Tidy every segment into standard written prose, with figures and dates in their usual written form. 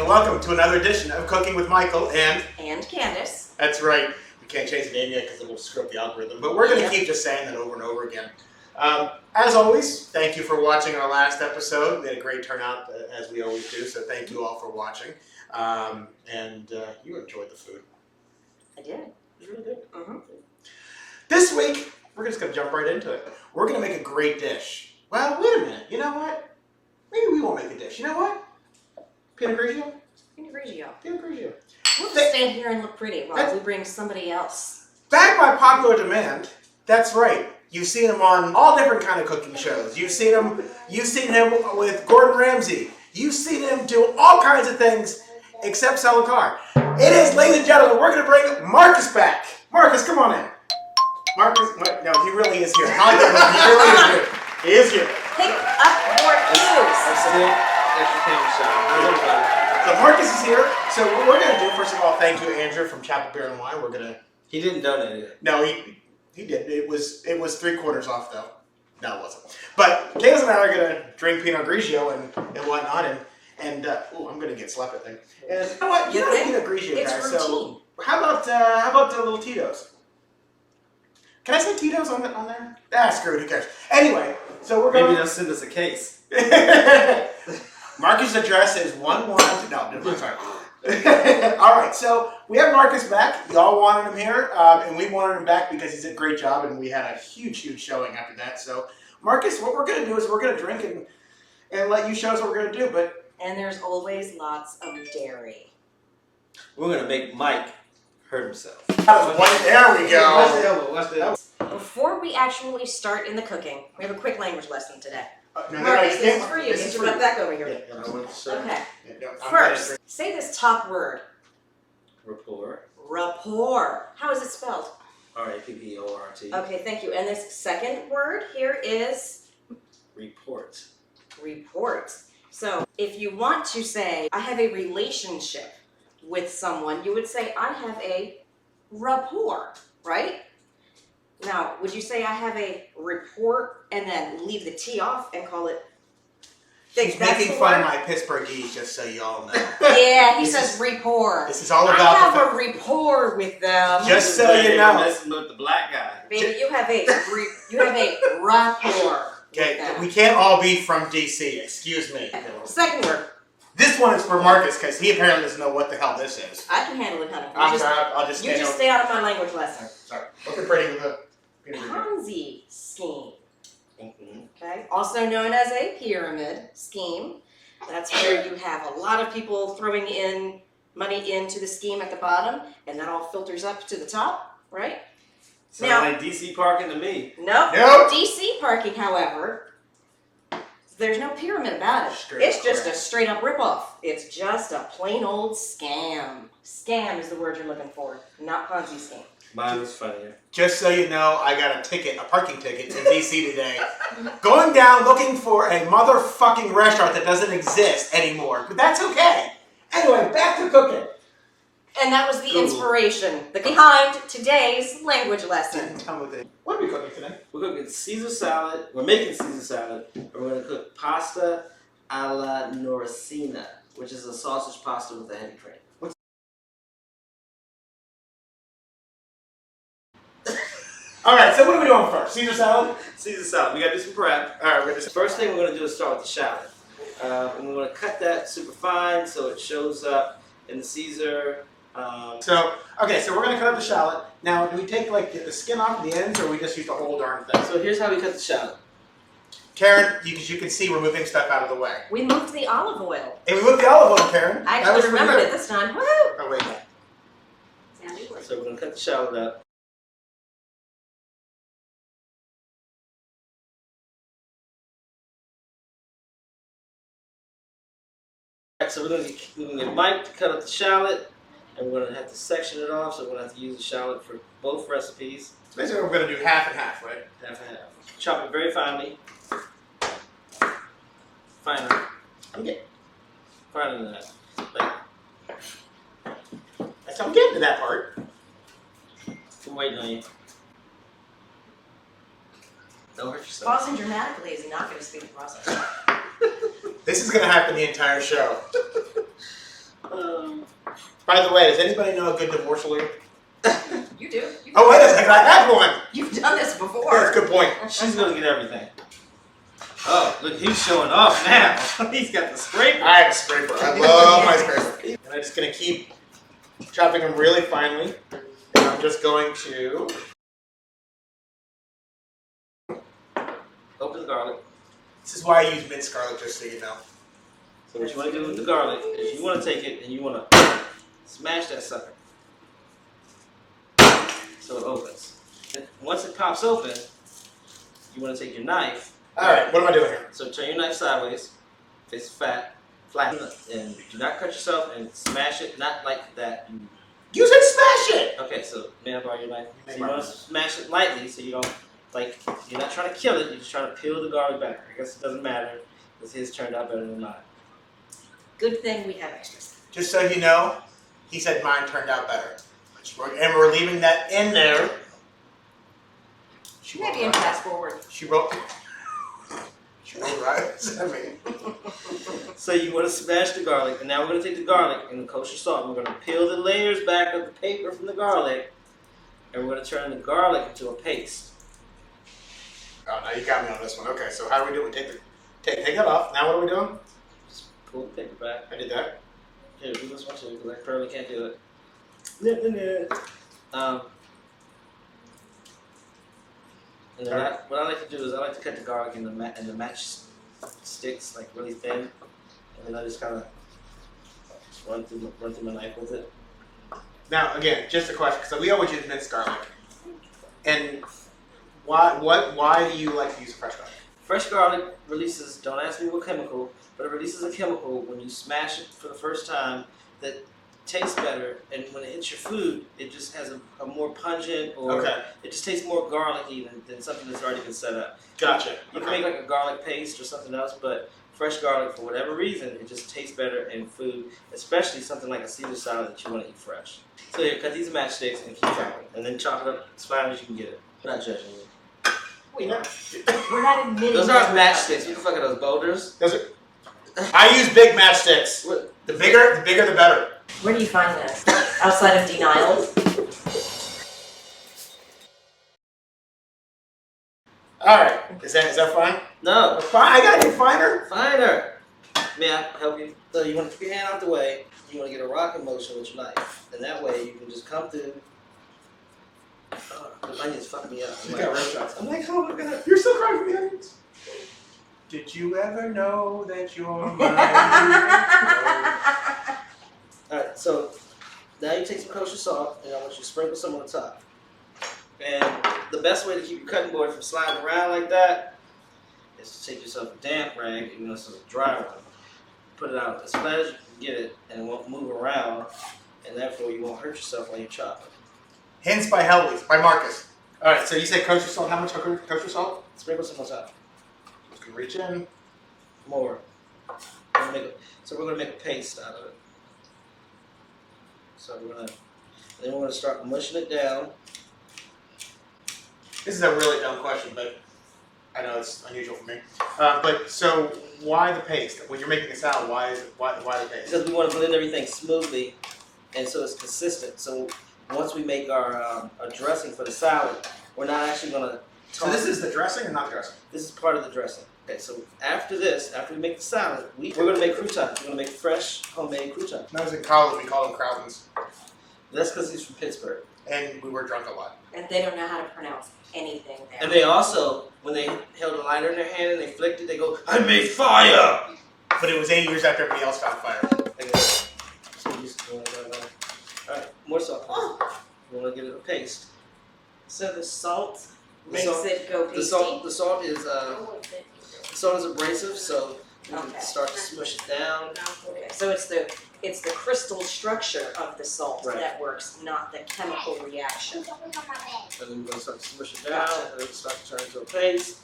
welcome to another edition of Cooking with Michael and Candace. That's right. We can't change the name yet because it will screw up the algorithm, but we're going to keep just saying that over and over again. As always, thank you for watching our last episode. We had a great turnout, as we always do, so thank you all for watching. You enjoyed the food. I did. It was really good. Mm-hmm. This week, we're just going to jump right into it. We're going to make a great dish. Well, wait a minute. You know what? Maybe we won't make a dish. You know what? Pinot Grigio? Pinot Grigio. Pinot Grigio. We'll just stand here and look pretty while we bring somebody else. Back by popular demand, that's right. You've seen him on all different kind of cooking shows. You've seen him with Gordon Ramsay. You've seen him do all kinds of things except sell a car. It is, ladies and gentlemen, we're going to bring Marcus back. Marcus, come on in. Marcus, no, he really is here. He really is here. He is here. Pick up your cues. So Marcus is here. So what we're going to do, first of all, thank you, Andrew from Chapel Beer and Wine. He didn't donate it. No, he did. It was 3/4 off though. No, it wasn't. But Candace and I are going to drink Pinot Grigio and whatnot, and I'm going to get slapped, I think. And you know what? You're not a Pinot Grigio guy. It's routine. So how about the little Tito's? Can I say Tito's on there? Screw it. Who cares? Anyway, so we're going. Maybe they'll send us a case. Marcus' address is 112. No, I'm sorry. All right, so we have Marcus back. Y'all wanted him here, and we wanted him back because he did a great job, and we had a huge showing after that. So, Marcus, what we're going to do is we're going to drink and let you show us what we're going to do. And there's always lots of dairy. We're going to make Mike hurt himself. There we go. Watch the elbow. Before we actually start in the cooking, we have a quick language lesson today. Marcus, this is for you. Get your butt back over here. Okay. First, say this top word. Rapport. Rapport. How is it spelled? R-A-P-P-O-R-T. Okay, thank you. And this second word here is? Report. Report. So, if you want to say, I have a relationship with someone, you would say, I have a rapport, right? Now, would you say I have a report and then leave the T off and call it? He's making fun of my Pittsburghese, just so y'all know. Yeah, he says rapport. This is all about. I have a rapport with them. Just so you know. Messing with the black guy. Baby, you have a rapport. Okay, we can't all be from DC. Excuse me. Second word. This one is for Marcus because he apparently doesn't know what the hell this is. I can handle it, honey. I'm sorry. I'll just You just stay out of my language lesson. Sorry. Looking pretty with a Ponzi scheme. Mm-hmm. Okay, also known as a pyramid scheme. That's where you have a lot of people throwing in money into the scheme at the bottom, and that all filters up to the top, right? Sounds like DC parking to me. Nope. Nope. DC parking, however, there's no pyramid about it. It's just a straight up ripoff. It's just a plain old scam. Scam is the word you're looking for, not Ponzi scheme. Mine was funnier. Just so you know, I got a parking ticket in DC today. Going down looking for a motherfucking restaurant that doesn't exist anymore. But that's okay. Anyway, back to cooking. And that was the inspiration behind today's language lesson. Tell me what are we cooking today? We're cooking Caesar salad. We're making Caesar salad. And we're going to cook pasta alla Noricina, which is a sausage pasta with a heavy cream. All right, so what are we doing first? Caesar salad? Caesar salad. We got to do some prep. All right, First thing we're going to do is start with the shallot. And we're going to cut that super fine so it shows up in the Caesar. So we're going to cut up the shallot. Now, do we take like the skin off the ends, or we just use the whole darn thing? So here's how we cut the shallot. Karen, you can see we're moving stuff out of the way. We moved the olive oil. And we moved the olive oil, Karen. I actually remembered it this time. Woo! Oh, wait. So we're going to cut the shallot up. So we're going to get Mike to cut up the shallot, and we're going to have to section it off, so we're going to have to use the shallot for both recipes. Basically, we're going to do half and half, right? Half and half. Chop it very finely. Finer. Okay. Finer than that. I'm getting to that part. I'm waiting on you. Don't hurt yourself. Pausing dramatically is not going to speed the process. This is going to happen the entire show. By the way, does anybody know a good divorce lawyer? You do. Oh, wait a second, I have one. You've done this before. That's a good point. She's gonna get everything. Oh, look, he's showing off now. He's got the scraper. I have a scraper. I love my scraper. And I'm just going to keep chopping them really finely. And I'm just going to... Open the garlic. This is why I use minced garlic, just so you know. So what you want to do with the garlic is you want to take it and you want to smash that sucker so it opens. And once it pops open, you want to take your knife. Alright, what am I doing here? So turn your knife sideways, face flat, and do not cut yourself and smash it, not like that. You said smash it! Okay, so may I borrow your knife? You may So you borrow want to it. smash it lightly so you don't, like, you're not trying to kill it, you're just trying to peel the garlic back. I guess it doesn't matter because his turned out better than mine. Good thing we have extras. Just so you know, he said mine turned out better. And we're leaving that in there. She Maybe wrote in fast forward. She wrote right at me. So you want to smash the garlic, and now we're going to take the garlic and the kosher salt. We're going to peel the layers back of the paper from the garlic, and we're going to turn the garlic into a paste. Oh, now you got me on this one. Okay, so how do we do it? Take it off. Now what are we doing? Just pull the paper back. I did that. Here, do this one too, because I currently can't do it. And then what I like to do is I like to cut the garlic in the match sticks, like really thin, and then I just kind of run through my knife with it. Now, again, just a question, because we always use minced garlic. And why do you like to use fresh garlic? Fresh garlic releases, don't ask me what chemical, but it releases a chemical when you smash it for the first time that tastes better, and when it hits your food, it just has a more pungent, or it just tastes more garlicky than something that's already been set up. Gotcha. You can make like a garlic paste or something else, but fresh garlic, for whatever reason, it just tastes better in food, especially something like a Caesar salad that you want to eat fresh. So here, cut these matchsticks and keep chopping, and then chop it up as fine as you can get it. We're not judging you. We're not admitting Those that aren't matchsticks. What the fuck are those boulders? Those are, I use big matchsticks. What? The bigger, the better. Where do you find this? Outside of denials? Alright, is that fine? No. Fine. I gotta get finer. Finer. May I help you? So you want to keep your hand out the way. You want to get a rocking motion with your knife, and that way you can just come through. The onions fuck me up. You got red shots. I'm like, oh my god, you're still crying for the onions. Did you ever know that you're mine? Alright, so now you take some kosher salt, and I want you to sprinkle some on the top. And the best way to keep your cutting board from sliding around like that is to take yourself a damp rag, even though it's a dry one. Put it out as flat as you can get it, and it won't move around, and therefore you won't hurt yourself while you're chopping. Hints by Helwys, by Marcus. Alright, so you say kosher salt. How much kosher salt? Sprinkle some on top. Just gonna reach in. More. So we're gonna make a paste out of it. So then we're gonna start mushing it down. This is a really dumb question, but I know it's unusual for me. But so why the paste? When you're making a salad, why the paste? Because we want to blend everything smoothly, and so it's consistent. So once we make our dressing for the salad, we're not actually gonna. So this is the dressing or not the dressing? This is part of the dressing. Okay, so after we make the salad, we're gonna make croutons. We're gonna make fresh homemade croutons. When I was in college, we called them Croutons. That's because he's from Pittsburgh. And we were drunk a lot. And they don't know how to pronounce anything there. And they also, when they held a lighter in their hand and they flicked it, they go, "I made fire!" But it was 8 years after everybody else found fire. Alright, more salt. We want to get it a paste. So the salt makes salt- it go pasty? The salt is abrasive, so you can start to smush it down. Okay, so it's the crystal structure of the salt Right. that works, not the chemical reaction. And then we're going to start to smush it down, and it'll start to turn into a paste.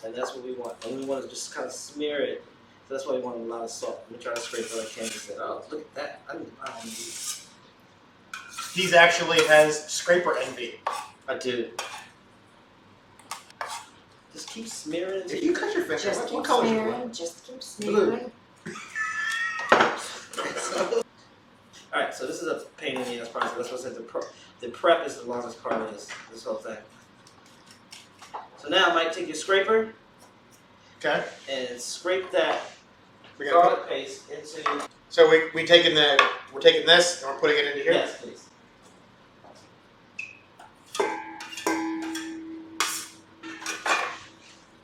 And that's what we want. And we want to just kind of smear it. So that's why we want a lot of salt. I'm trying to scrape what I can and say, oh, look at that. I need to buy one of these. He's actually has scraper envy. I do. Just keep smearing If it. you cut your finger, Just what keep color is your smearing, blood? just keep Blue. smearing. All right, so this is a pain in the ass process. That's what I said. The prep is the longest part of this whole thing. So now, I might take your scraper. Okay. And scrape that We garlic paste into. So we're taking this and we're putting it into here. Yes, please.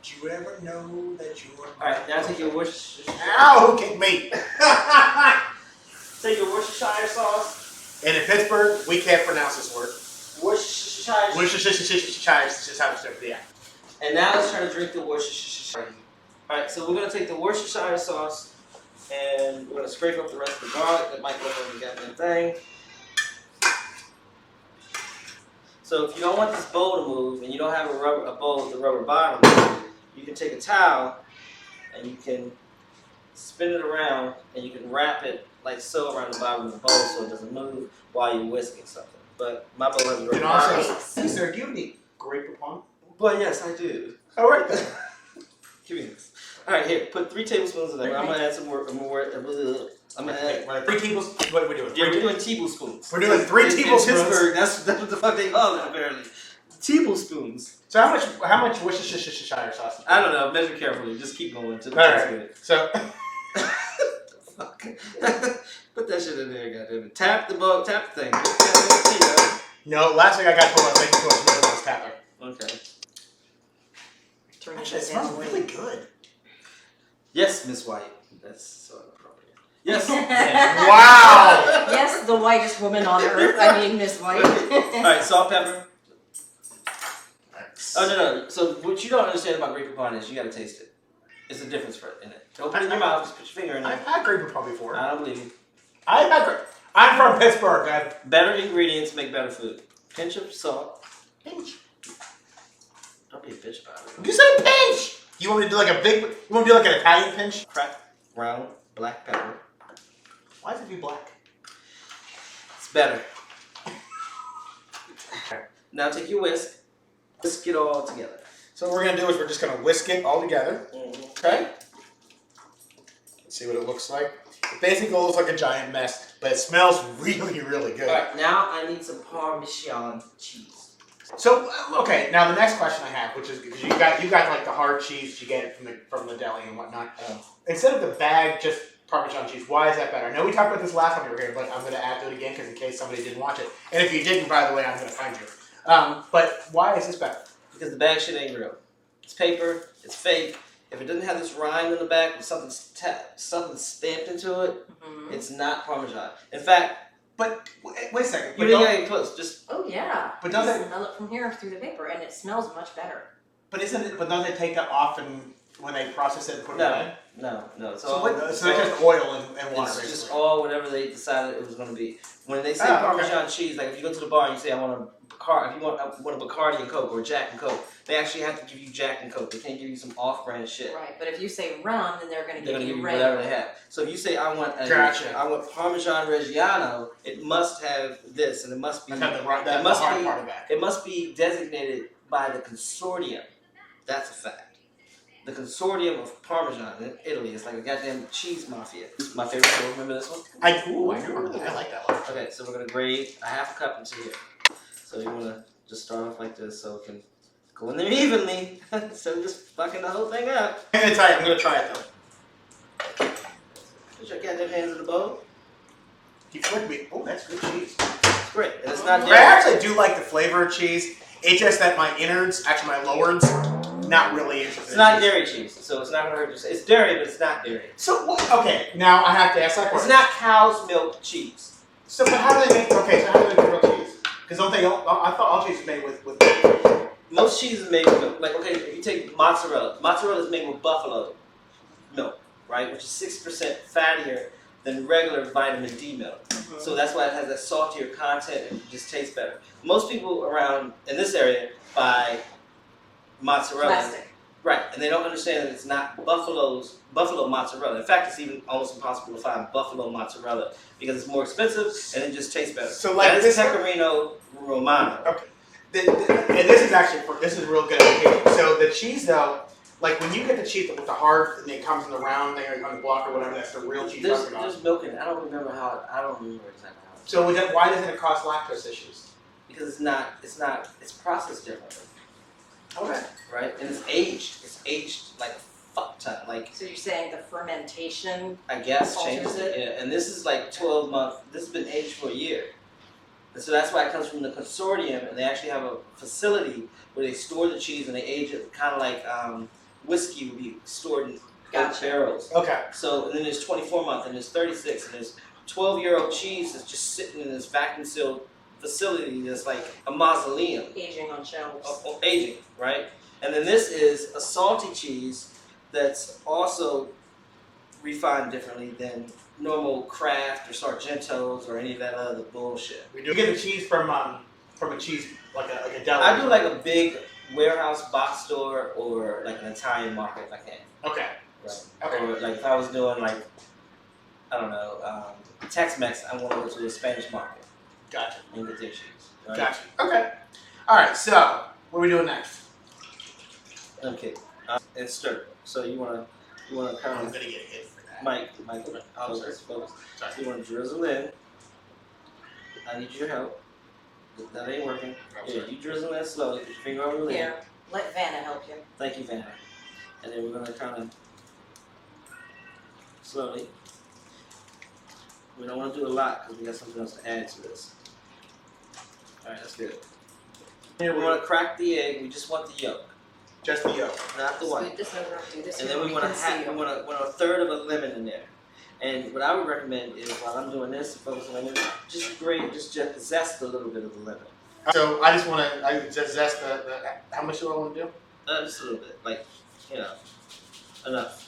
Do you ever know that you are? All right, now take your Worcestershire. Ow! Kick me. Take your Worcestershire sauce. And in Pittsburgh, we can't pronounce this word. Worcestershire. Worcestershire. It's just how it's done. Yeah. And now let's try to drink the Worcestershire. All right, so we're gonna take the Worcestershire sauce and we're gonna scrape up the rest of the garlic that might go over the goddamn thing. So if you don't want this bowl to move and you don't have a bowl with a rubber bottom, you can take a towel and you can spin it around and you can wrap it like so around the bottom of the bowl so it doesn't move while you're whisking something. But my bowl has a rubber And bottom. also, sir, do you need grape upon? But yes, I do. All right then. Give me this. All right, here. Put 3 tablespoons of that. I'm gonna add some more. I'm gonna add. 3 tablespoons. What are we doing? Yeah, we're doing tablespoons. We're doing 3 In tablespoons. Pittsburgh, that's what the fuck they call it apparently. Tablespoons. So how much Worcestershire sauce? I don't know. Measure carefully. Just keep going to the All taste right. good. So Fuck. Put that shit in there, goddammit. Tap the bowl. Tap the thing. Tito. no, last thing I got told I was making too much noise was tapping. Okay. Actually, it smells really good. Yes, Miss White. That's so inappropriate. Yes. Wow. Yes, the whitest woman on earth. I mean, Miss White. All right, salt, pepper. Oh no. So what you don't understand about grape upon is you gotta taste it. It's a difference in it. Don't put it in your mouth. Just put your finger in I've it. had grape upon before. I don't believe you. I've had grape. I'm from Pittsburgh. Better ingredients make better food. Pinch of salt. Pinch. Don't be a bitch about it. You said pinch. You want me to do like a big? You want me to do like an Italian pinch? Cracked ground black pepper. Why does it be black? It's better. Now take your whisk. Whisk it all together. So what we're gonna do is we're just gonna whisk it all together. Okay. Let's see what it looks like. It basically looks like a giant mess, but it smells really, really good. All right. Now I need some Parmesan cheese. So okay, now the next question I have, which is because you got like the hard cheese, you get it from the deli and whatnot. Instead of the bag, just Parmesan cheese. Why is that better? I know we talked about this last time we were here, but I'm going to add to it again because in case somebody didn't watch it, and if you didn't, by the way, I'm going to find you. But why is this better? Because the bag shit ain't real. It's paper. It's fake. If it doesn't have this rind in the back with something stamped into it, it's not Parmesan. In fact, But wait a second. you ain't getting close. Just Oh yeah. But does You it- smell it from here through the paper, and it smells much better. But don't they take that off when they process it and put it in? no. It's So all. it's just oil and water, It's basically. just all whatever they decided it was going to be. When they say Oh, okay. Parmesan cheese, like if you go to the bar and you say I want a Bacardi, if you want a Bacardi and Coke or Jack and Coke, they actually have to give you Jack and Coke. They can't give you some off-brand shit. Right, but if you say rum, then they're going to They're give going to give you you regular. whatever they have. So if you say I want Gotcha. I want Parmesan Reggiano, it must have this, and it must be That's the it must hard be part of that. it must be designated by the consortium. That's a fact. The consortium of Parmesan in Italy is like a goddamn cheese mafia. This is my favorite store. Remember this one? I do remember that. I like that one. Okay, so we're gonna grade a half a cup into here. So you wanna just start off like this so it can go in there evenly instead of just fucking the whole thing up. I'm gonna try it. I'm gonna try it though. Put your goddamn hands in the bowl. Keep flicking me. Oh, that's good cheese. It's great, and it's not I dairy. actually do like the flavor of cheese. It's just that my innards, actually my lowards, not really interested. It's in not cheese. dairy cheese, so it's not gonna hurt you. It's dairy, but it's not dairy. So what? Okay, now I have to ask that It's question. not cow's milk cheese. So, but how do they make? Okay, so how do they make real cheese? Because don't they? I thought all cheese is made with milk. Most cheese is made with milk. Like, okay, if you take mozzarella is made with buffalo milk, right? Which is 6% fattier than regular vitamin D milk. So that's why it has that saltier content and it just tastes better. Most people around in this area buy mozzarella. Plastic. Right, and they don't understand that it's not buffalo mozzarella. In fact, it's even almost impossible to find buffalo mozzarella because it's more expensive and it just tastes better. So, like that is this- Pecorino Romano. Okay. And this is actually this is real good education. So the cheese though, Like when you get the cheese with the heart and it comes in the round thing on the block or whatever, that's the real cheese. There's milk in it. I don't remember exactly how. So why doesn't it cause lactose issues? Because it's processed differently. Okay. Right? And it's aged. It's aged like a fuck ton. Like, So you're saying the fermentation? I guess Alters changes it? it. Yeah. And this is like 12 months. This has been aged for a year. And so that's why it comes from the consortium, and they actually have a facility where they store the cheese and they age it kind of like whiskey would be stored in Gotcha. barrels. Okay. So, and then there's 24 month, and there's 36, and there's 12-year-old cheese that's just sitting in this vacuum sealed facility that's like a mausoleum. Aging on shelves. Of aging, right? And then this is a salty cheese that's also refined differently than normal Kraft or Sargentos or any of that other bullshit. We do get the cheese from a cheese like a deli. I do like a big warehouse box store or like an Italian market if I can. Okay. Right. Okay. Or like if I was doing like, I don't know, Tex-Mex, I want to go to a Spanish market Gotcha. and get their cheese. Right? Gotcha. Okay. All right. So what are we doing next? Okay. And stir. So you wanna kind I'm of gonna get hit for that. Mike, Oh, focus. Sorry. You want to drizzle in. I need your help. That ain't working. Here, you drizzle in slowly. Put your finger over the lid. Here, let Vanna help you. Thank you, Vanna. And then we're gonna kind of slowly. We don't want to do a lot because we got something else to add to this. All right, that's good. Here we want to crack the egg. We just want the yolk, Just the yolk. not the white. Scoot this over, do this And here, then we where want can to see you. want a third of a lemon in there. And what I would recommend is while I'm doing this, focus on lemon, just zest a little bit of the lemon. So I just want to zest the how much do I want to do? Just a little bit, like, you know, enough.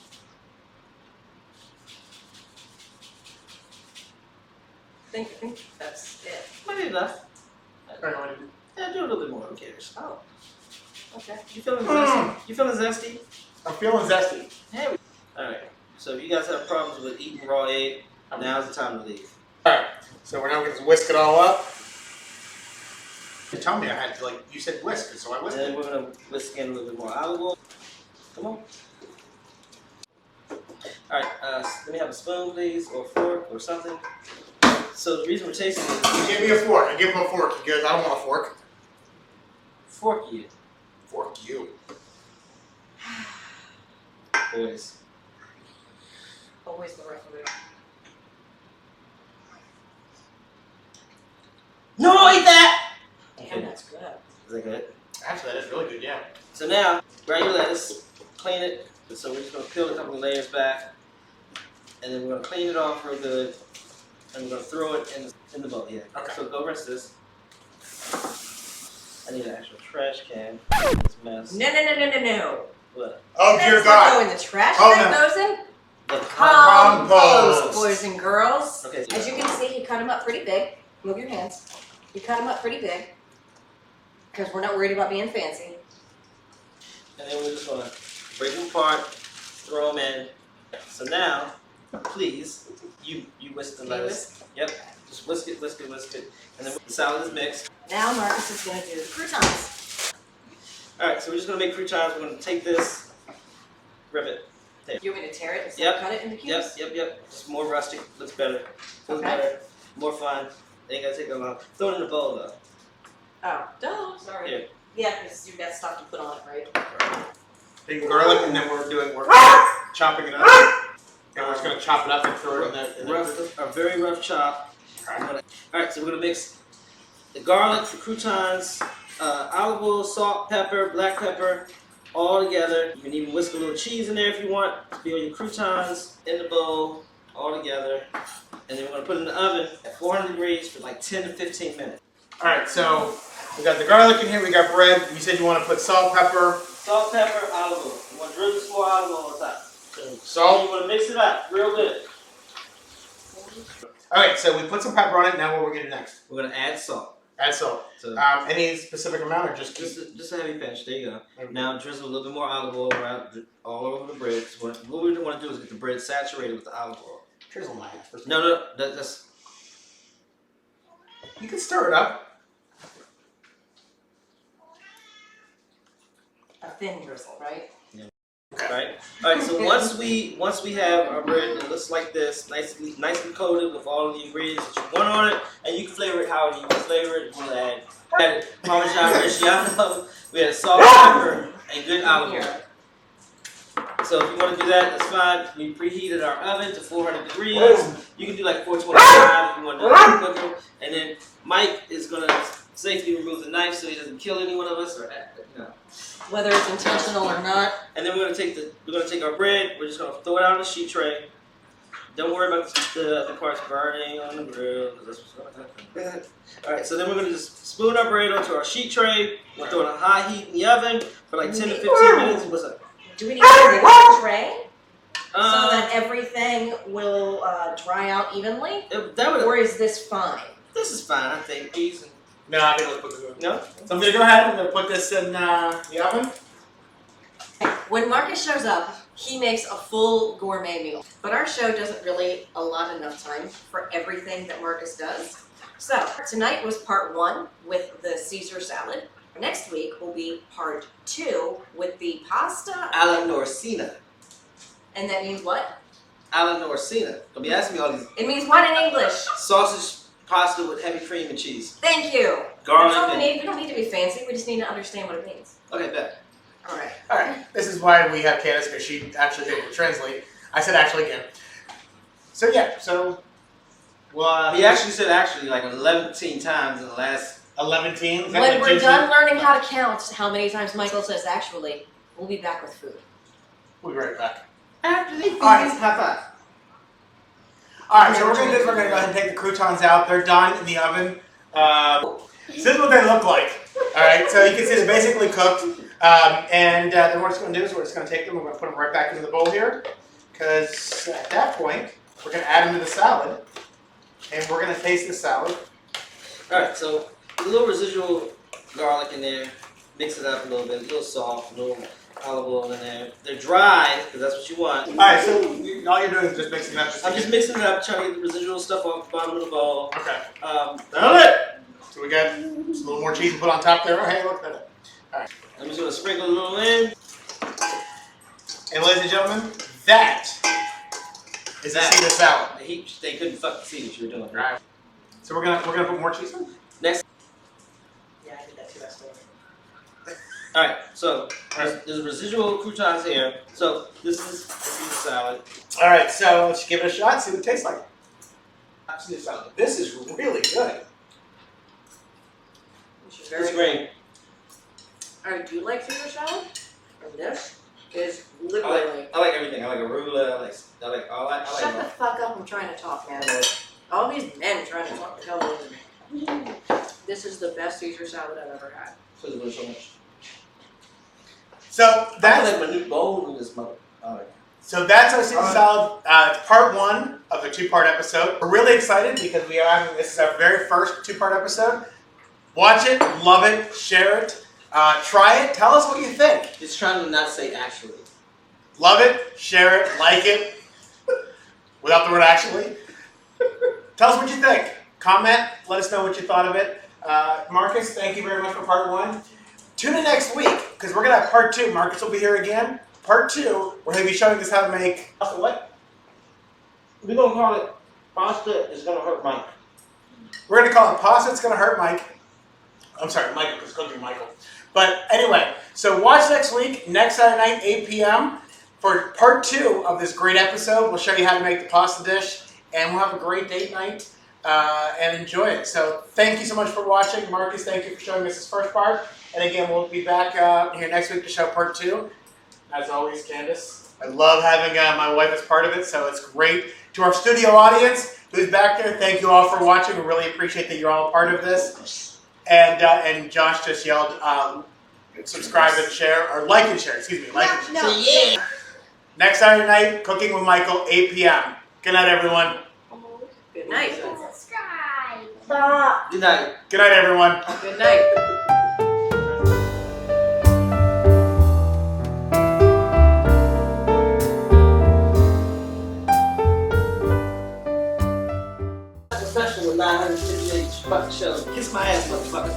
I think that's it. Might be enough. Or I want to do- Yeah, do a little bit more. Who cares? Oh, okay. You feeling zesty? You feeling zesty? I'm feeling zesty. Hey. All right. So if you guys have problems with eating raw egg, now's the time to leave. All right. So we're now going to whisk it all up. You told me I had to, like, you said whisk it, so I And whisked then it. we're gonna whisk in a little bit more olive oil. Come on. All right. Let me have a spoon, please, or a fork, or something. So the reason we're tasting it You is gave me a fork. I give him a fork. He goes, I don't want a fork. fork you, Fork you. boys. Always the referee. No, don't eat that. Damn, that's good. Is that good? Actually, that is really good, yeah. So now, grab your lettuce, clean it. So we're just gonna peel a couple of layers back, and then we're gonna clean it off real good, and we're gonna throw it in the bowl. Yeah. Okay. So go rinse this. I need an actual trash can. This mess. No. What? Oh, That's dear not God. go in the trash. Oh, That no. goes in The compost, boys and girls. Okay. As you can see, he cut them up pretty big. Move your hands. He cut them up pretty big because we're not worried about being fancy. And then we're just gonna break them apart, throw them in. So now, please, you whisk the lettuce. Yep. Just whisk it. And then the salad is mixed. Now Marcus is going to do the croutons. All right, so we're just gonna make croutons. We're gonna take this, rip it. You want me to tear it instead Yep. of cut it into cubes? Yep. Just more rustic. Looks better. Feels Okay. better. More fun. Ain't gotta take a long. Throw it in the bowl though. Oh, duh, sorry. Here. Yeah, because you got stuff to put on it, right? Big garlic, and then we're chopping it up. And we're just going to chop it up and throw it in the A very rough chop. All right, so we're gonna mix the garlic, the croutons, olive oil, salt, pepper, black pepper, all together. You can even whisk a little cheese in there if you want. Peel your croutons in the bowl, all together. And then we're gonna put it in the oven at 400 degrees for like 10 to 15 minutes. All right, so we got the garlic in here. We got bread. You said you want to put salt, pepper. Salt, pepper, olive oil. You want to drizzle some more olive oil on top. And Salt. you want to mix it up real good. All right, so we put some pepper on it. Now what we're going to do next? We're gonna add salt. Add salt. So Any specific amount or just keep? just a heavy pinch. There you go. Okay. Now drizzle a little bit more olive oil around all over the bread. So what we want to do is get the bread saturated with the olive oil. Drizzle my ass. No, that's. You can stir it up. A thin drizzle, right? Right. All right. So once we have our bread that looks like this, nicely coated with all of the ingredients that you want on it, and you can flavor it however you want to flavor it. We'll add Parmesan Reggiano. We add salt, pepper, and good olive oil. So if you want to do that, that's fine. We preheated our oven to 400 degrees. You can do like 425 if you want to do it quicker. And then Mike is gonna safely remove the knife so he doesn't kill any one of us, or Whether it's intentional or not. And then we're gonna take our bread. We're just gonna throw it out on the sheet tray. Don't worry about the parts burning on the grill, because that's what's gonna happen. All right, so then we're gonna just spoon our bread onto our sheet tray. We'll throw it on high heat in the oven for like 10 to 15 minutes. What's up? Do we need to remove the tray so that everything will dry out evenly? Or is this fine? This is fine, I think. Easy. No, I think let's put this in. No? So I'm gonna go ahead. I'm gonna put this in the oven. When Marcus shows up, he makes a full gourmet meal. But our show doesn't really allot enough time for everything that Marcus does. So tonight was part 1 with the Caesar salad. Next week will be part 2 with the pasta. Alla Norsina. And that means what? Alla Norsina. Don't be asking me all these. It means what in English? Sausage pasta with heavy cream and cheese. Thank you. Garlic. That's all we need. We don't need to be fancy. We just need to understand what it means. Okay, bet. All right. All right. This is why we have Candace, because she actually didn't translate. I said actually again. So yeah. So. Well. He actually said actually like 11 times in the last. 11 teams. When we're done learning how to count how many times Michael says actually, we'll be back with food. We'll be right back. After the High five. All right, so we're going to do is we're going to go ahead and take the croutons out. They're done in the oven. This is what they look like. All right, so you can see they're basically cooked. And then what we're just going to do is we're just going to take them. We're going to put them right back into the bowl here. Because at that point, we're going to add them to the salad. And we're going to taste the salad. All right, so a little residual garlic in there. Mix it up a little bit. A little salt, a little olive oil in there. They're dry, because that's what you want. All right, so all you're doing is just mixing it up. I'm just mixing it up, trying to get the residual stuff off the bottom of the bowl. Okay. Nailed it! So we got just a little more cheese to put on top there. Oh, hey, look at it. All right. I'm just going to sprinkle a little in. And ladies and gentlemen, that is the Caesar salad. They couldn't fucking see what you were doing. All right. So we're gonna put more cheese in. Next. Yeah, I did that too. That's cool. All right. So there's residual croutons here. So this is the salad. All right. So let's give it a shot. See what it tastes like. Caesar salad. This is really good. Which is It's very great. I do like Caesar salad. And this is I literally. like everything. I like arugula. I like all that. I Shut like the fuck up! I'm trying to talk, man. All these men trying to talk the hell over me. This is the best Caesar salad I've ever had. so much. So That's that's like my new bowl in this mother. All right. so that's our Caesar salad. It's part 1 of a 2-part episode. We're really excited because we are having this is our very first 2-part episode. Watch it, love it, share it, try it. Tell us what you think. It's trying to not say actually. Love it, share it, like it, without the word actually. Tell us what you think. Comment, let us know what you thought of it. Marcus, thank you very much for part 1. Tune in next week, because we're going to have part 2. Marcus will be here again. Part 2, we're going to be showing us how to make... What? We're going to call it pasta is going to hurt Mike. We're going to call it Pasta It's Going to Hurt Mike. I'm sorry, Michael, because it's going to be Michael. But anyway, so watch next week, next Saturday night, 8 p.m. for part 2 of this great episode. We'll show you how to make the pasta dish, and we'll have a great date night and enjoy it. So thank you so much for watching. Marcus, thank you for showing us this first part. And again, we'll be back here next week to show part 2. As always, Candace, I love having my wife as part of it, so it's great. To our studio audience who's back there, thank you all for watching. We really appreciate that you're all a part of this. And Josh just yelled, subscribe and share, or like and share, excuse me, like and share. No. Yeah. Next Saturday night, Cooking with Michael, 8 p.m. Good night, everyone. Good night. Good night. Good night, everyone. Good night. Special with 958 fucking shows. Kiss my ass, motherfucker.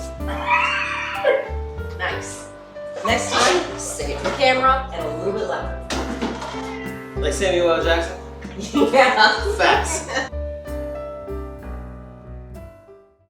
Nice. Next time, save the camera and a little bit louder. Like Samuel L. Jackson. Yeah. Facts.